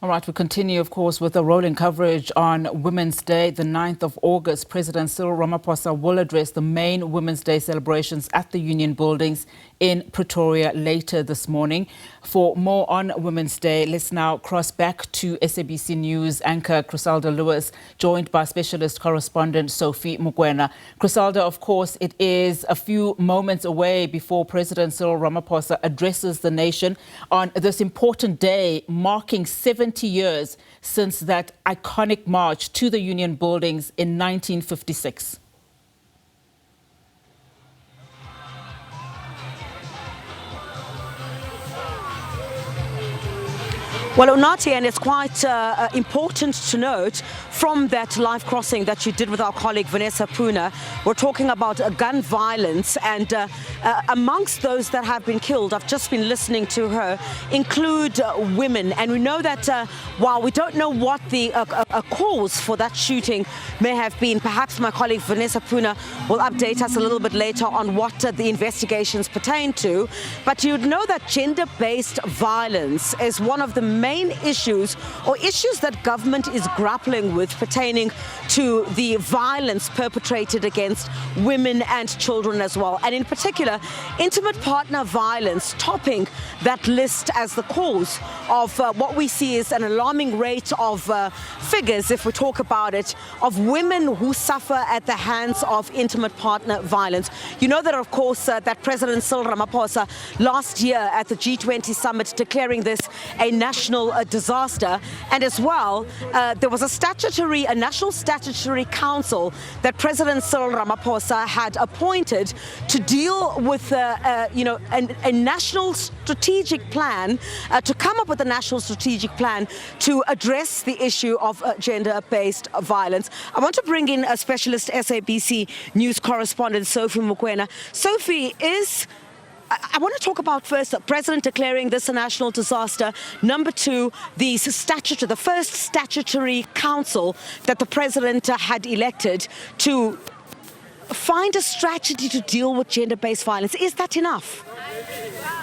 All right, we continue, of course, with the rolling coverage on Women's Day, the 9th of August. President Cyril Ramaphosa will address the main Women's Day celebrations at the Union Buildings in Pretoria later this morning. For more on Women's Day, let's now cross back to SABC News anchor Chriselda Lewis, joined by specialist correspondent Sophie Mokoena. Chriselda, of course, it is a few moments away before President Cyril Ramaphosa addresses the nation on this important day, marking 70 years since that iconic march to the Union Buildings in 1956. Well, Onati, and it's quite important to note from that live crossing that you did with our colleague Vanessa Puna, we're talking about gun violence, and amongst those that have been killed, I've just been listening to her, include women. And we know that while we don't know what the cause for that shooting may have been, perhaps my colleague Vanessa Puna will update us a little bit later on what the investigations pertain to. But you'd know that gender-based violence is one of the main issues or issues that government is grappling with pertaining to the violence perpetrated against women and children as well. And in particular, intimate partner violence topping that list as the cause of what we see is an alarming rate of figures, if we talk about it, of women who suffer at the hands of intimate partner violence. You know that, of course, that President Cyril Ramaphosa last year at the G20 summit declaring this a national disaster, and as well there was a national statutory council that President Cyril Ramaphosa had appointed to deal with a national strategic plan, to come up with a national strategic plan to address the issue of gender-based violence. I want to bring in a specialist SABC News correspondent, Sophie Mokoena. Sophie, I want to talk about first the president declaring this a national disaster. Number two, the first statutory council that the president had elected to find a strategy to deal with gender-based violence. Is that enough?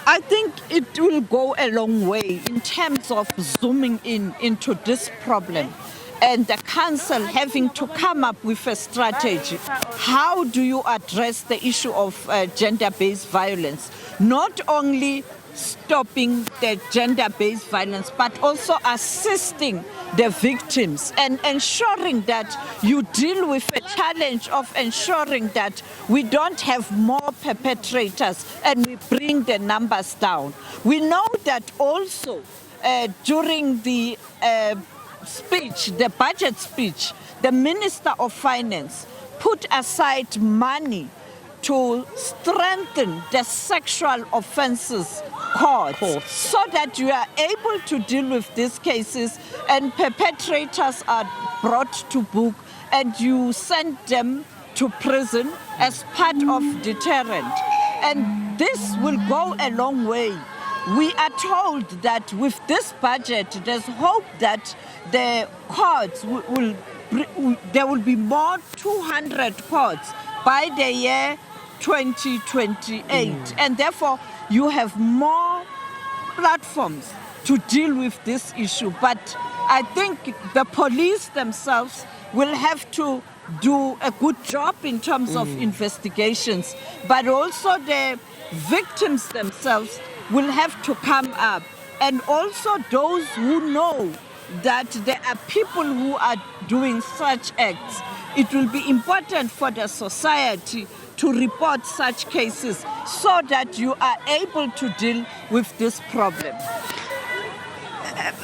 I think it will go a long way in terms of zooming into this problem, and the council having to come up with a strategy. How do you address the issue of gender-based violence? Not only stopping the gender-based violence, but also assisting the victims and ensuring that you deal with a challenge of ensuring that we don't have more perpetrators and we bring the numbers down. We know that also during the speech, the budget speech, the Minister of Finance put aside money to strengthen the sexual offences courts so that you are able to deal with these cases and perpetrators are brought to book and you send them to prison as part of deterrent. And this will go a long way. We are told that with this budget, there's hope that the courts there will be more 200 courts by the year 2028. And therefore, you have more platforms to deal with this issue. But I think the police themselves will have to do a good job in terms of investigations, but also the victims themselves will have to come up, and also those who know that there are people who are doing such acts. It will be important for the society to report such cases so that you are able to deal with this problem.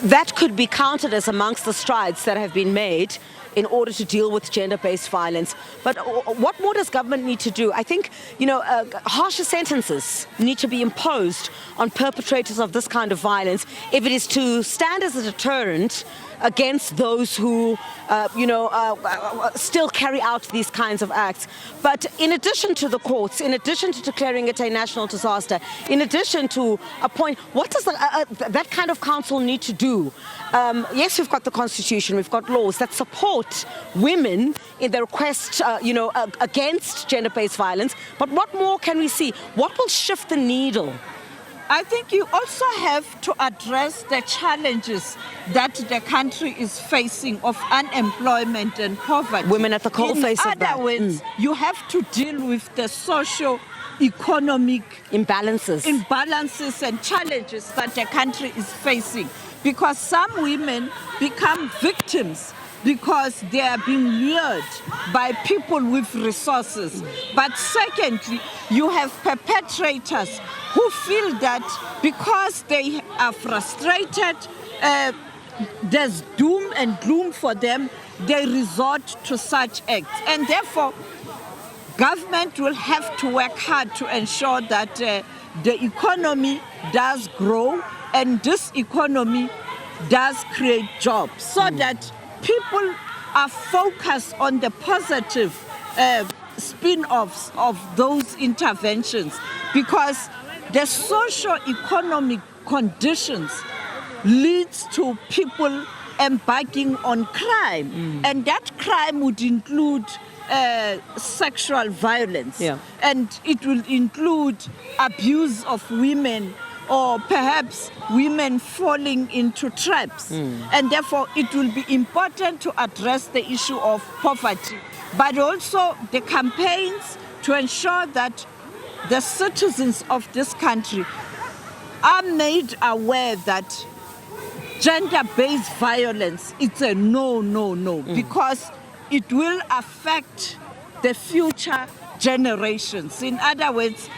That could be counted as amongst the strides that have been made in order to deal with gender-based violence. But what more does government need to do? I think, harsher sentences need to be imposed on perpetrators of this kind of violence if it is to stand as a deterrent against those who, still carry out these kinds of acts. But in addition to the courts, in addition to declaring it a national disaster, in addition to appoint, what does that kind of council need to do? Yes, we've got the Constitution, we've got laws that support women in their quest, against gender-based violence. But what more can we see? What will shift the needle I think you also have to address the challenges that the country is facing of unemployment and poverty. Women at the coal face of that. In other words, you have to deal with the socio-economic imbalances and challenges that the country is facing. Because some women become victims because they are being lured by people with resources. But secondly, you have perpetrators who feel that because they are frustrated, there's doom and gloom for them, they resort to such acts. And therefore, government will have to work hard to ensure that the economy does grow and this economy does create jobs so that people are focused on the positive spin-offs of those interventions, because the socio-economic conditions leads to people embarking on crime, and that crime would include sexual violence, and it will include abuse of women, or perhaps women falling into traps. And therefore, it will be important to address the issue of poverty, but also the campaigns to ensure that the citizens of this country are made aware that gender-based violence, it's a no, because it will affect the future generations. In other words,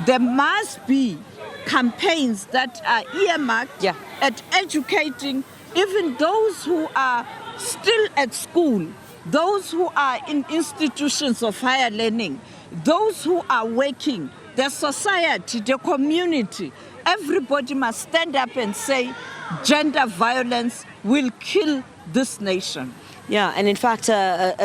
there must be campaigns that are earmarked at educating even those who are still at school, those who are in institutions of higher learning, those who are working, the society, the community. Everybody must stand up and say gender violence will kill this nation. Yeah, and in fact,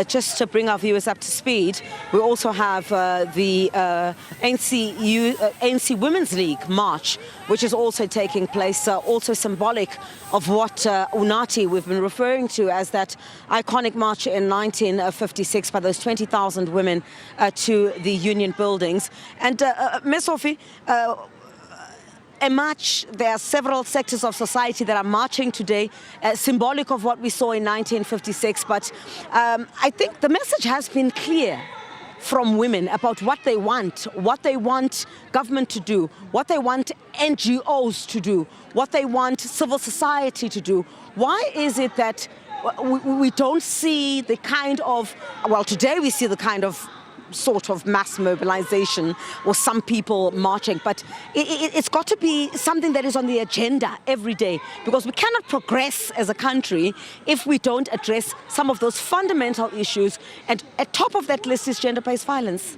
just to bring our viewers up to speed, we also have the ANC Women's League March, which is also taking place, also symbolic of what Unati we've been referring to as that iconic march in 1956 by those 20,000 women to the union buildings. And Ms. Sophie, a march, there are several sectors of society that are marching today, symbolic of what we saw in 1956. But I think the message has been clear from women about what they want government to do, what they want NGOs to do, what they want civil society to do. Why is it that we don't see the kind of, well, today we see the kind of sort of mass mobilization or some people marching, but it's got to be something that is on the agenda every day, because we cannot progress as a country if we don't address some of those fundamental issues, and at top of that list is gender-based violence.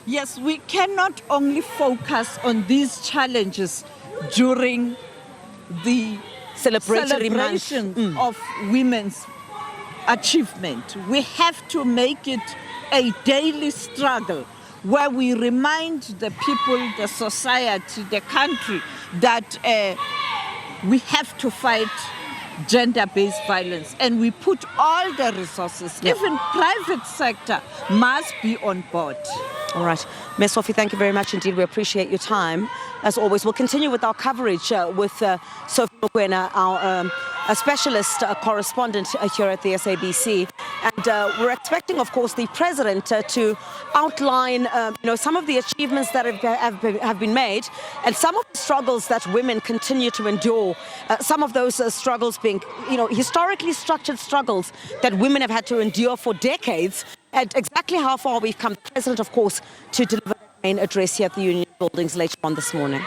Yes, we cannot only focus on these challenges during the celebration of women's achievement. We have to make it a daily struggle where we remind the people, the society, the country that we have to fight gender-based violence, and we put all the resources, even private sector must be on board. All right. Ms. Sophie, thank you very much indeed. We appreciate your time. As always, we'll continue with our coverage with Sophie Mokoena, our a specialist correspondent here at the SABC. And we're expecting, of course, the president to outline some of the achievements that have been made, and some of the struggles that women continue to endure. Some of those struggles being, historically structured struggles that women have had to endure for decades, and exactly how far we've come. The president, of course, to deliver the main address here at the Union Buildings later on this morning.